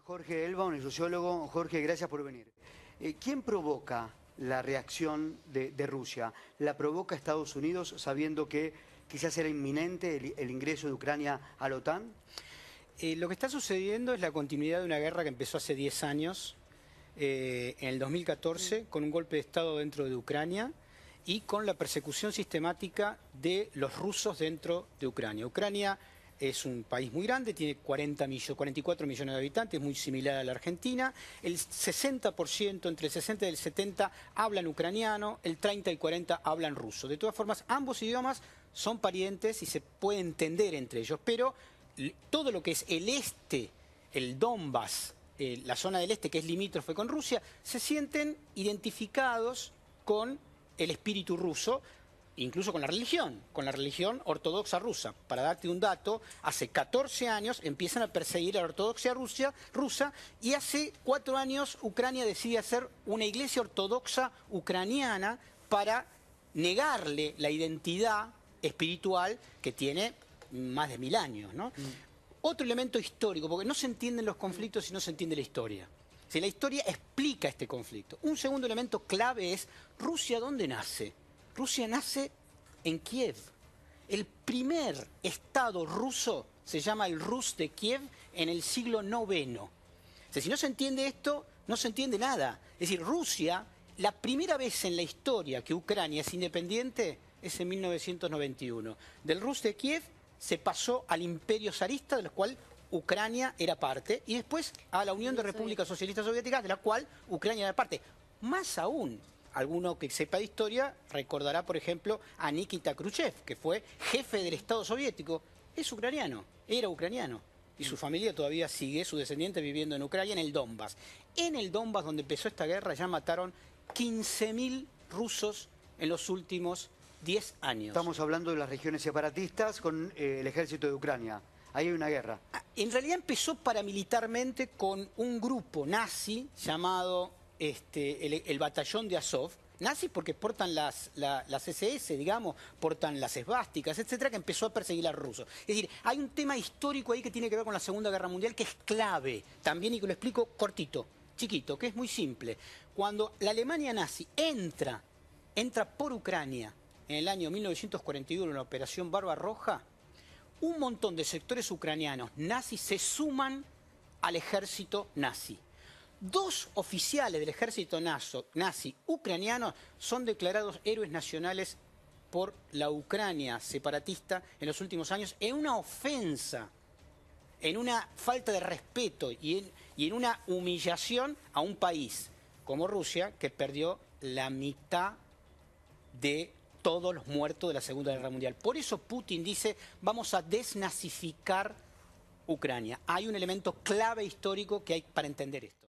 Jorge Elbaum, el sociólogo. Jorge, gracias por venir. ¿Quién provoca la reacción de Rusia? ¿La provoca Estados Unidos sabiendo que quizás era inminente el ingreso de Ucrania a la OTAN? Lo que está sucediendo es la continuidad de una guerra que empezó hace 10 años, en el 2014, con un golpe de Estado dentro de Ucrania y con la persecución sistemática de los rusos dentro de Ucrania. Ucrania es un país muy grande, tiene 44 millones de habitantes, muy similar a la Argentina. El 60%, entre el 60 y el 70, hablan ucraniano, el 30 y 40 hablan ruso. De todas formas, ambos idiomas son parientes y se puede entender entre ellos, pero todo lo que es el este, el Donbass, la zona del este que es limítrofe con Rusia, se sienten identificados con el espíritu ruso, incluso con la religión ortodoxa rusa. Para darte un dato, hace 14 años empiezan a perseguir a la ortodoxia rusa y hace 4 años Ucrania decide hacer una iglesia ortodoxa ucraniana para negarle la identidad espiritual que tiene más de 1000 años, ¿no? Otro elemento histórico, porque no se entienden los conflictos si no se entiende la historia. Si la historia explica este conflicto. Un segundo elemento clave es Rusia, ¿dónde nace? Rusia nace en Kiev. El primer estado ruso se llama el Rus de Kiev en el siglo IX. O sea, si no se entiende esto, no se entiende nada. Es decir, Rusia, la primera vez en la historia que Ucrania es independiente es en 1991. Del Rus de Kiev se pasó al Imperio zarista, del cual Ucrania era parte, y después a la Unión de Repúblicas Socialistas Soviéticas, de la cual Ucrania era parte. Más aún, alguno que sepa de historia recordará, por ejemplo, a Nikita Khrushchev, que fue jefe del Estado soviético. Es ucraniano, era ucraniano. Y su familia todavía sigue, su descendiente viviendo en Ucrania, en el Donbass. En el Donbass, donde empezó esta guerra, ya mataron 15.000 rusos en los últimos 10 años. Estamos hablando de las regiones separatistas con el ejército de Ucrania. Ahí hay una guerra. En realidad empezó paramilitarmente con un grupo nazi llamado el batallón de Azov. Nazis porque portan las SS, digamos, portan las esvásticas, etcétera, que empezó a perseguir a los rusos. Es decir, hay un tema histórico ahí que tiene que ver con la Segunda Guerra Mundial que es clave también y que lo explico cortito, chiquito, que es muy simple. Cuando la Alemania nazi entra por Ucrania en el año 1941 en la Operación Barbarroja, un montón de sectores ucranianos nazis se suman al ejército nazi. 2 oficiales del ejército nazi ucraniano son declarados héroes nacionales por la Ucrania separatista en los últimos años en una ofensa, en una falta de respeto y en una humillación a un país como Rusia que perdió la mitad de todos los muertos de la Segunda Guerra Mundial. Por eso Putin dice, vamos a desnazificar Ucrania. Hay un elemento clave histórico que hay para entender esto.